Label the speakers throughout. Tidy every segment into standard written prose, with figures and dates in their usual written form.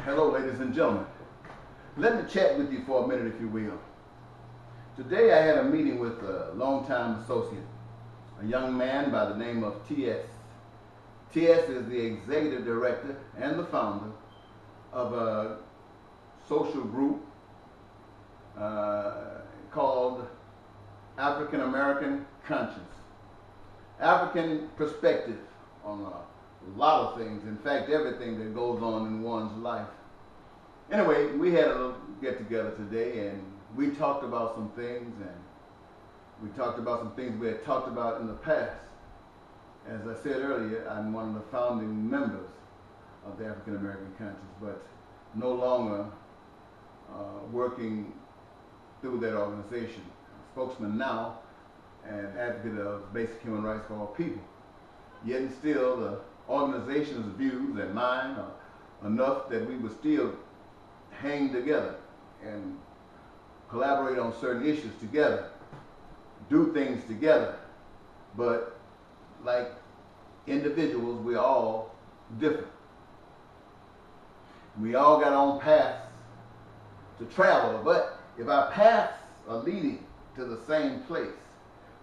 Speaker 1: Hello, ladies and gentlemen. Let me chat with you for a minute, if you will. Today I had a meeting with a longtime associate, a young man by the name of T.S. T.S. is the executive director and the founder of a social group called African American Conscience. African perspective on a lot of things, in fact everything that goes on in one's life. Anyway, we had a little get together today and we talked about some things, and we talked about some things we had talked about in the past. As I said earlier, I'm one of the founding members of the African American Conscience, but no longer working through that organization. Spokesman now and advocate of basic human rights for all people. Yet and still, the organization's views and mine are enough that we would still hang together and collaborate on certain issues together, do things together, but like individuals, we're all different. We all got our own paths to travel, but if our paths are leading to the same place,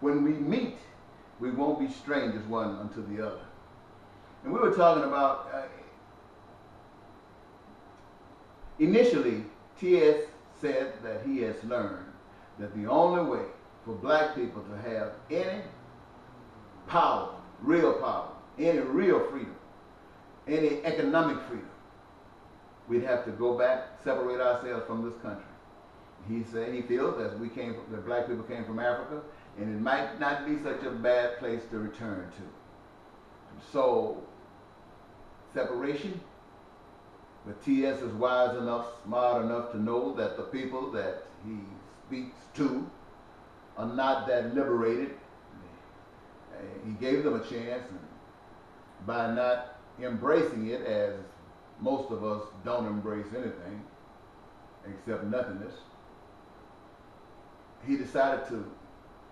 Speaker 1: when we meet, we won't be strangers one unto the other. And we were talking about, initially, T.S. said that he has learned that the only way for black people to have any power, any real freedom, any economic freedom, we'd have to go back, separate ourselves from this country. He said he feels that that black people came from Africa, and it might not be such a bad place to return to. So, separation. But T.S. is wise enough, smart enough to know that the people that he speaks to are not that liberated. He gave them a chance, and by not embracing it, as most of us don't embrace anything except nothingness, he decided to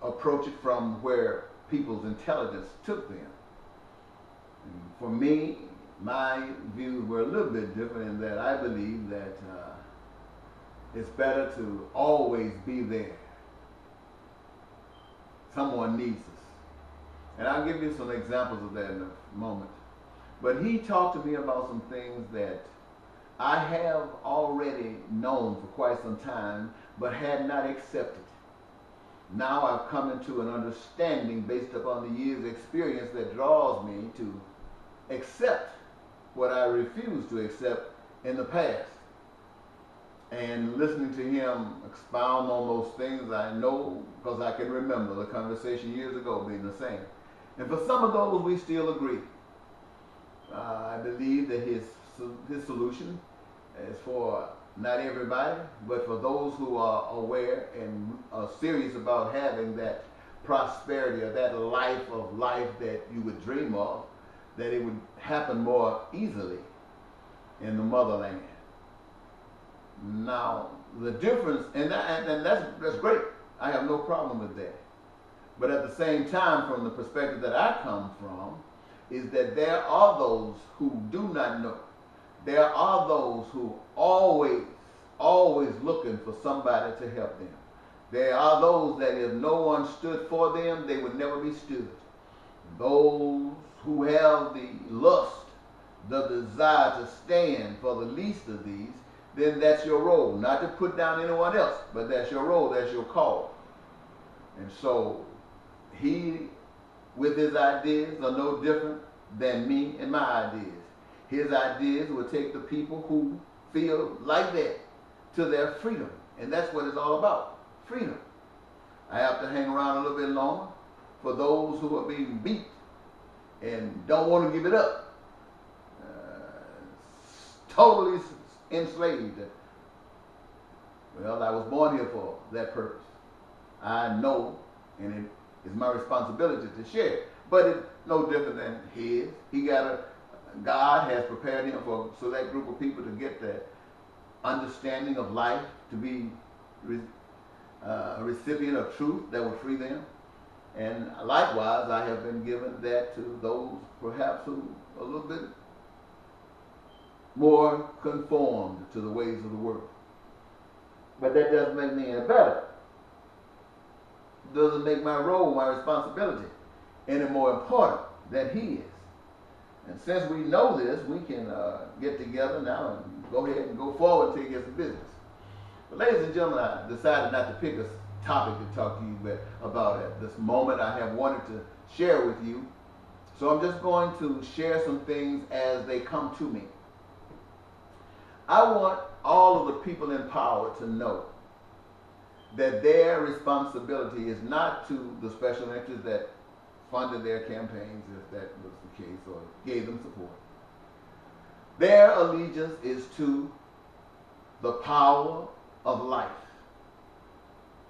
Speaker 1: approach it from where people's intelligence took them. And for me, my views were a little bit different in that I believe that it's better to always be there. Someone needs us. And I'll give you some examples of that in a moment. But he talked to me about some things that I have already known for quite some time, but had not accepted. Now I've come into an understanding based upon the years' experience that draws me to accept what I refused to accept in the past. And listening to him expound on those things, I know because I can remember the conversation years ago being the same. And for some of those, we still agree. I believe that his solution is for not everybody, but for those who are aware and are serious about having that prosperity or that life that you would dream of, that it would happen more easily in the motherland. Now, the difference, and that's great. I have no problem with that. But at the same time, from the perspective that I come from, is that there are those who do not know. There are those who always looking for somebody to help them. There are those that if no one stood for them, they would never be stood. Those who have the lust, the desire to stand for the least of these, then that's your role. Not to put down anyone else, but that's your role, that's your call. And so he, with his ideas, are no different than me and my ideas. His ideas will take the people who feel like that to their freedom. And that's what it's all about, freedom. I have to hang around a little bit longer for those who are being beat and don't want to give it up. Totally enslaved. Well, I was born here for that purpose. I know, and it is my responsibility to share. But it's no different than his. God has prepared him for a select group of people to get that understanding of life, to be a recipient of truth that will free them. And likewise, I have been given that to those perhaps who are a little bit more conformed to the ways of the world. But that doesn't make me any better. It doesn't make my role, my responsibility, any more important than he is. And since we know this, we can get together now and go ahead and go forward and take care of some business. But ladies and gentlemen, I decided not to pick a topic to talk to you about at this moment. I have wanted to share with you. So I'm just going to share some things as they come to me. I want all of the people in power to know that their responsibility is not to the special interests that funded their campaigns, if that was the case, or gave them support. Their allegiance is to the power of life.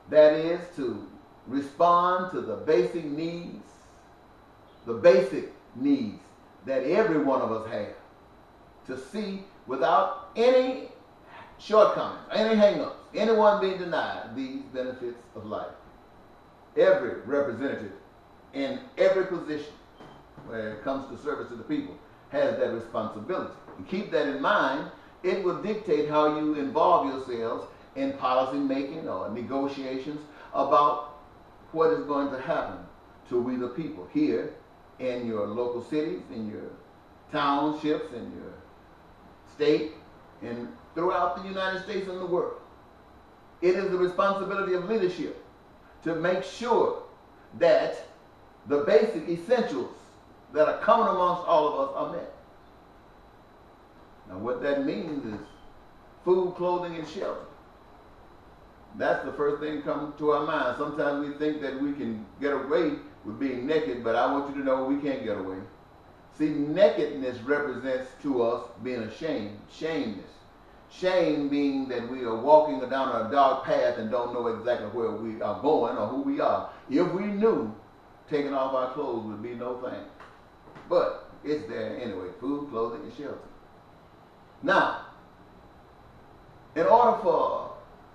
Speaker 1: That is to respond to the basic needs that every one of us have, to see without any shortcomings, any hang-ups, anyone being denied these benefits of life. Every representative in every position when it comes to service to the people has that responsibility. And keep that in mind. It will dictate how you involve yourselves in policy making or negotiations about what is going to happen to we the people here in your local cities, in your townships, in your state, and throughout the United States and the world. It is the responsibility of leadership to make sure that the basic essentials that are common amongst all of us are met. Now what that means is food, clothing, and shelter. That's the first thing that comes to our mind. Sometimes we think that we can get away with being naked, but I want you to know we can't get away. See, nakedness represents to us being ashamed, shameness. Shame being that we are walking down a dark path and don't know exactly where we are going or who we are. If we knew, taking off our clothes would be no thing. But it's there anyway, food, clothing, and shelter. Now, in order for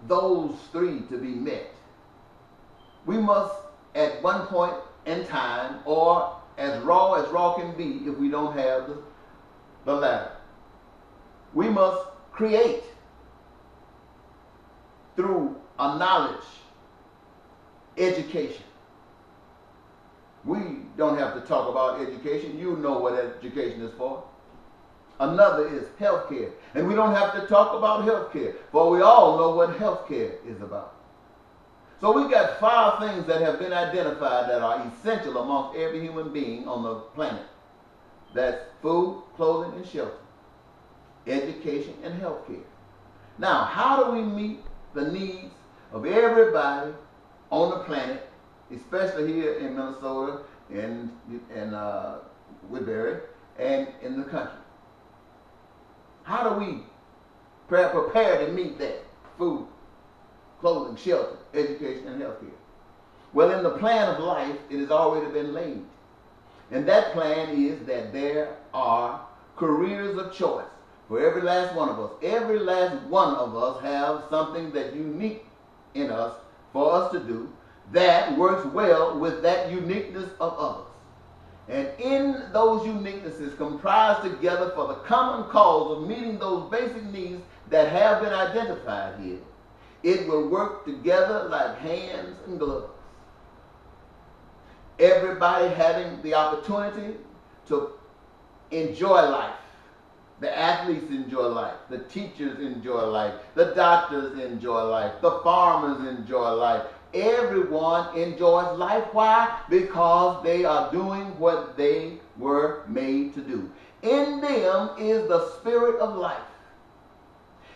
Speaker 1: those three to be met, we must at one point in time, or as raw can be if we don't have the latter, we must create through a knowledge, education. We don't have to talk about education. You know what education is for. Another is healthcare. And we don't have to talk about healthcare, for we all know what healthcare is about. So we got 5 things that have been identified that are essential amongst every human being on the planet. That's food, clothing, and shelter, education, and healthcare. Now, how do we meet the needs of everybody on the planet, especially here in Minnesota and Woodbury and in the country? How do we prepare to meet that? Food, clothing, shelter, education, and healthcare. Well, in the plan of life, it has already been laid. And that plan is that there are careers of choice for every last one of us. Every last one of us have something that's unique in us for us to do that works well with that uniqueness of others. And in those uniquenesses comprised together for the common cause of meeting those basic needs that have been identified here, it will work together like hands and gloves. Everybody having the opportunity to enjoy life. The athletes enjoy life. The teachers enjoy life. The doctors enjoy life. The farmers enjoy life. Everyone enjoys life. Why? Because they are doing what they were made to do. In them is the spirit of life.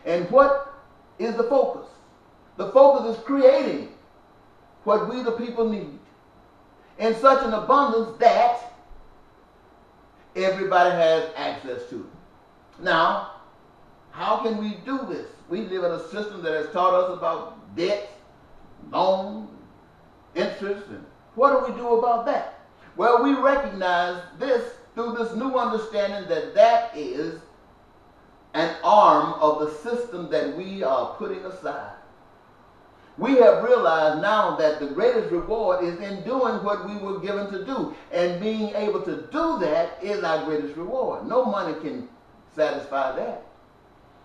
Speaker 1: And what is the focus? The focus is creating what we the people need in such an abundance that everybody has access to. Now, how can we do this? We live in a system that has taught us about debt, loan, interest, and what do we do about that? Well, we recognize this through this new understanding that that is an arm of the system that we are putting aside. We have realized now that the greatest reward is in doing what we were given to do. And being able to do that is our greatest reward. No money can satisfy that.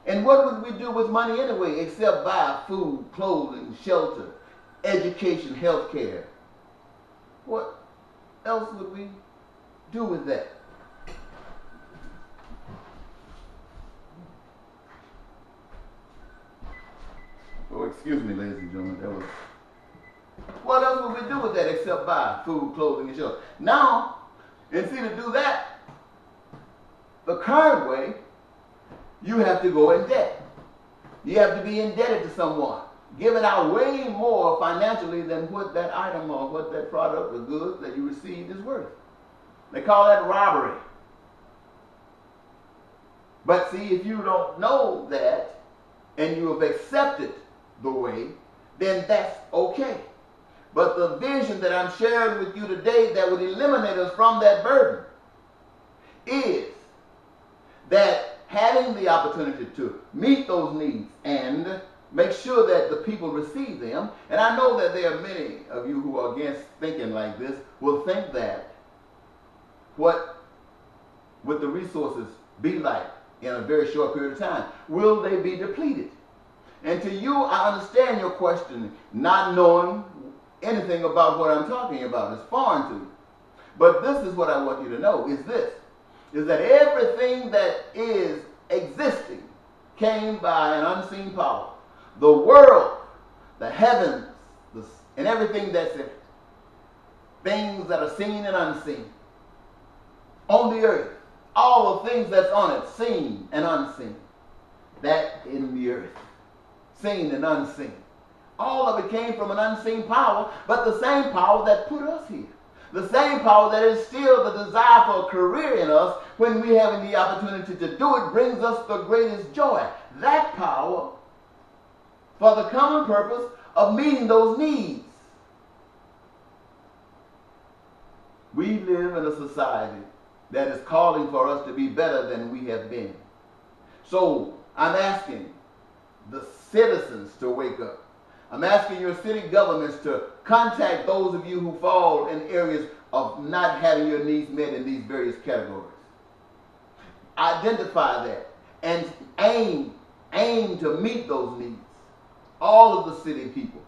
Speaker 1: And what would we do with money anyway except buy food, clothing, shelter, education, health care? What else would we do with that? Oh, excuse me, ladies and gentlemen. What else would we do with that except buy food, clothing, and shelter? Now, and see, to do that the current way, you have to go in debt. You have to be indebted to someone, giving out way more financially than what that item or what that product or goods that you received is worth. They call that robbery. But see, if you don't know that and you have accepted the way, then that's okay. But the vision that I'm sharing with you today that would eliminate us from that burden is that having the opportunity to meet those needs and make sure that the people receive them, and I know that there are many of you who are against thinking like this, will think that what would the resources be like in a very short period of time? Will they be depleted? And to you, I understand your question, not knowing anything about what I'm talking about is foreign to you. But this is what I want you to know, is this, is that everything that is existing came by an unseen power. The world, the heavens, and everything that's in it, things that are seen and unseen, on the earth, all the things that's on it, seen and unseen, that in the earth, seen and unseen. All of it came from an unseen power, but the same power that put us here. The same power that instilled the desire for a career in us when we having the opportunity to do it brings us the greatest joy. That power for the common purpose of meeting those needs. We live in a society that is calling for us to be better than we have been. So I'm asking the citizens to wake up. I'm asking your city governments to contact those of you who fall in areas of not having your needs met in these various categories. Identify that and aim to meet those needs. All of the city people.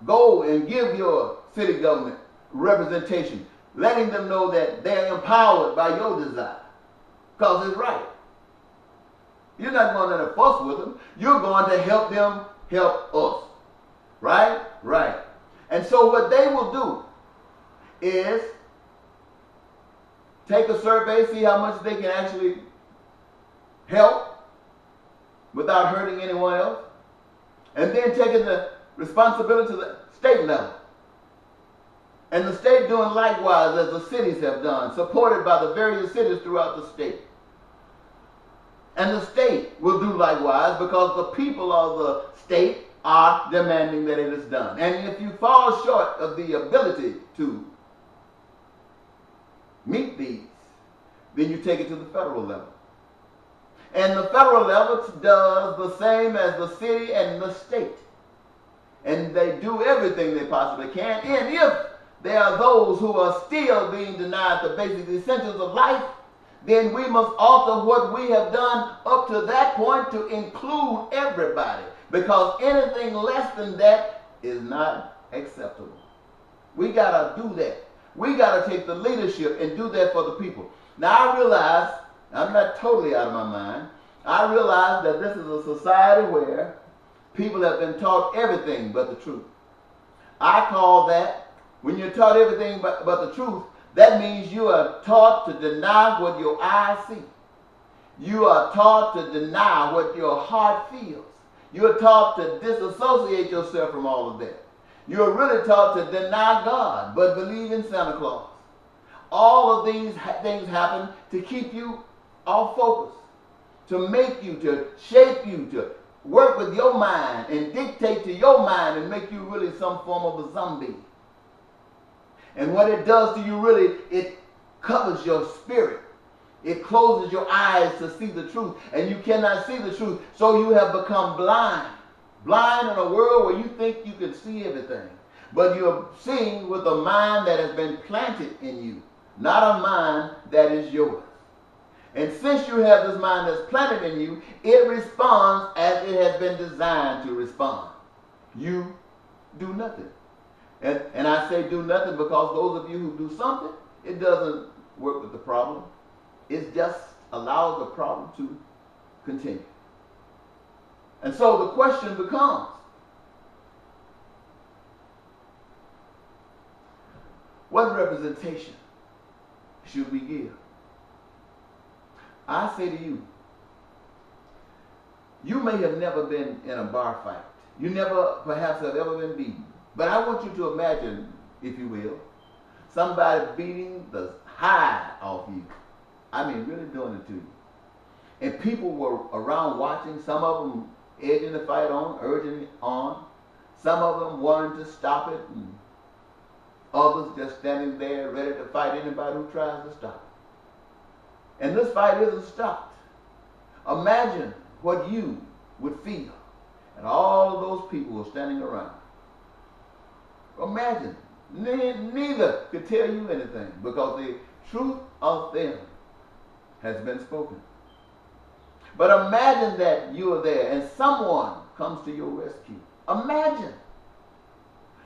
Speaker 1: Go and give your city government representation, letting them know that they're empowered by your desire. Because it's right. You're not going to fuss with them. You're going to help them help us. Right? Right. And so what they will do is take a survey, see how much they can actually help without hurting anyone else, and then taking the responsibility to the state level. And the state doing likewise as the cities have done, supported by the various cities throughout the state. And the state will do likewise because the people of the state are demanding that it is done. And if you fall short of the ability to meet these, then you take it to the federal level. And the federal level does the same as the city and the state. And they do everything they possibly can. And if there are those who are still being denied the basic essentials of life, then we must alter what we have done up to that point to include everybody. Because anything less than that is not acceptable. We got to do that. We got to take the leadership and do that for the people. Now I realize, I'm not totally out of my mind, I realize that this is a society where people have been taught everything but the truth. I call that, when you're taught everything but the truth, that means you are taught to deny what your eyes see. You are taught to deny what your heart feels. You are taught to disassociate yourself from all of that. You are really taught to deny God, but believe in Santa Claus. All of these things happen to keep you off focus, to make you, to shape you, to work with your mind and dictate to your mind and make you really some form of a zombie. And what it does to you really, it covers your spirit. It closes your eyes to see the truth, and you cannot see the truth, so you have become blind. Blind in a world where you think you can see everything. But you're seeing with a mind that has been planted in you, not a mind that is yours. And since you have this mind that's planted in you, it responds as it has been designed to respond. You do nothing. And I say do nothing because those of you who do something, it doesn't work with the problem. It just allows the problem to continue. And so the question becomes, what representation should we give? I say to you, you may have never been in a bar fight. You never perhaps have ever been beaten. But I want you to imagine, if you will, somebody beating the hide off you. I mean, really doing it to you. And people were around watching, some of them edging the fight on, urging it on. Some of them wanting to stop it, and others just standing there ready to fight anybody who tries to stop it. And this fight isn't stopped. Imagine what you would feel, and all of those people were standing around. Imagine. Neither could tell you anything because the truth of them has been spoken. But imagine that you are there and someone comes to your rescue. Imagine.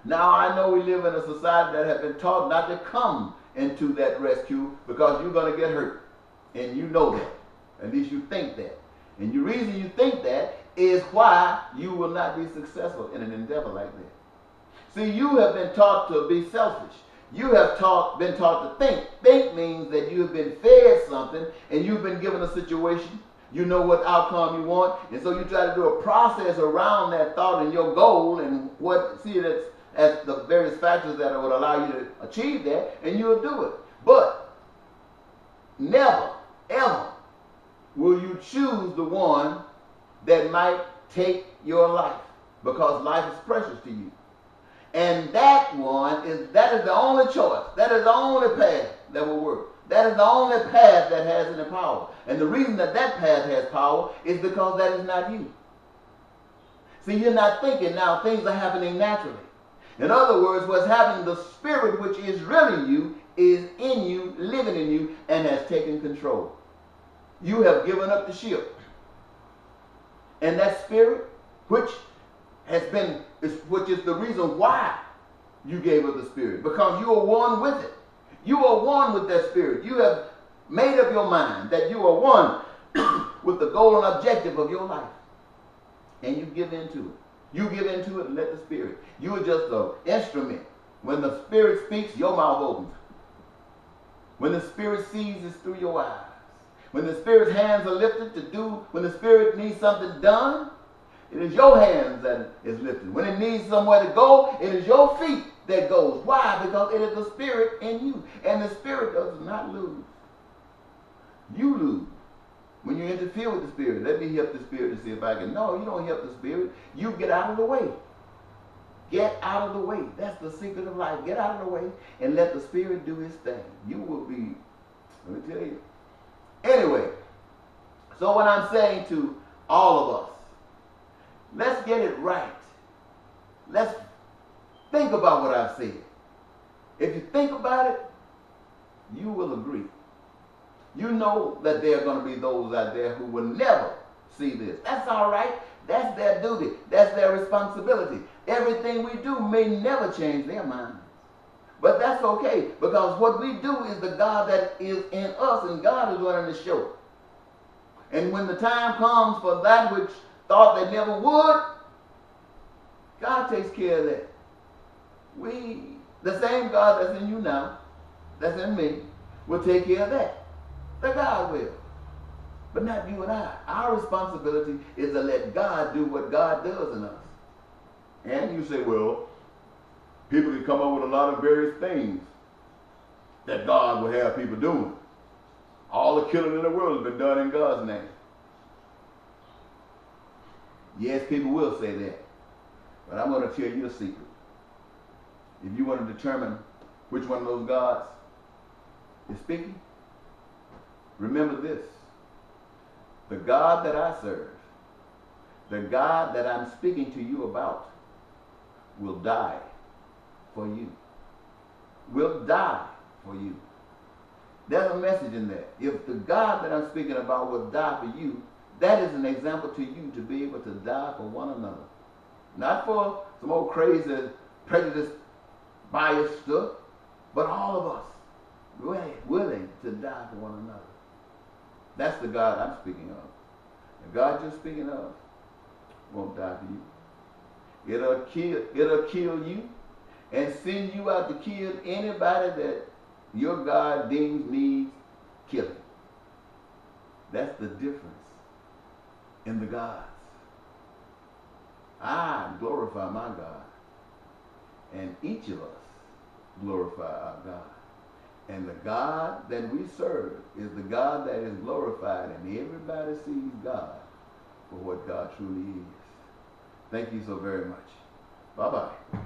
Speaker 1: Now I know we live in a society that has been taught not to come into that rescue because you're going to get hurt. And you know that. At least you think that. And the reason you think that is why you will not be successful in an endeavor like that. See, you have been taught to be selfish. You have been taught to think. Think means that you have been fed something and you've been given a situation. You know what outcome you want. And so you try to do a process around that thought and your goal and see it as the various factors that would allow you to achieve that, and you'll do it. But never, ever will you choose the one that might take your life because life is precious to you. And that is the only choice. That is the only path that will work. That is the only path that has any power. And the reason that path has power is because that is not you. See, you're not thinking now. Things are happening naturally. In other words, what's happening, the spirit which is really you is in you, living in you, and has taken control. You have given up the ship. And that spirit, which is the reason why you gave up the spirit, because you are one with it. You are one with that spirit. You have made up your mind that you are one with the goal and objective of your life. And you give into it. You give into it and let the spirit. You are just an instrument. When the spirit speaks, your mouth opens. When the spirit sees, it's through your eyes. When the spirit's hands are lifted when the spirit needs something done, it is your hands that is lifted. When it needs somewhere to go, it is your feet that goes. Why? Because it is the spirit in you. And the spirit does not lose. You lose. When you interfere with the spirit, let me help the spirit to see if I can. No, you don't help the spirit. You get out of the way. Get out of the way. That's the secret of life. Get out of the way and let the spirit do his thing. You will be, let me tell you. Anyway, so what I'm saying to all of us, let's get it right. Let's think about what I've said. If you think about it, you will agree. You know that there are going to be those out there who will never see this. That's all right. That's their duty. That's their responsibility. Everything we do may never change their mind. But that's okay, because what we do is the God that is in us, and God is running the show. And when the time comes for that which thought they never would, God takes care of that. The same God that's in you now, that's in me, will take care of that. The God will. But not you and I. Our responsibility is to let God do what God does in us. And you say, well, people can come up with a lot of various things that God will have people doing. All the killing in the world has been done in God's name. Yes, people will say that. But I'm going to tell you a secret. If you want to determine which one of those gods is speaking, remember this. The God that I serve The God that I'm speaking to you about will die for you. Will die for you. There's a message in there. If the God that I'm speaking about will die for you, that is an example to you to be able to die for one another. Not for some old crazy, prejudiced, biased stuff, but all of us willing to die for one another. That's the God I'm speaking of. The God you're speaking of won't die for you. It'll kill you and send you out to kill anybody that your God deems needs killing. That's the difference in the gods. I glorify my God, and each of us glorify our God. And the God that we serve is the God that is glorified, and everybody sees God for what God truly is. Thank you so very much. Bye-bye.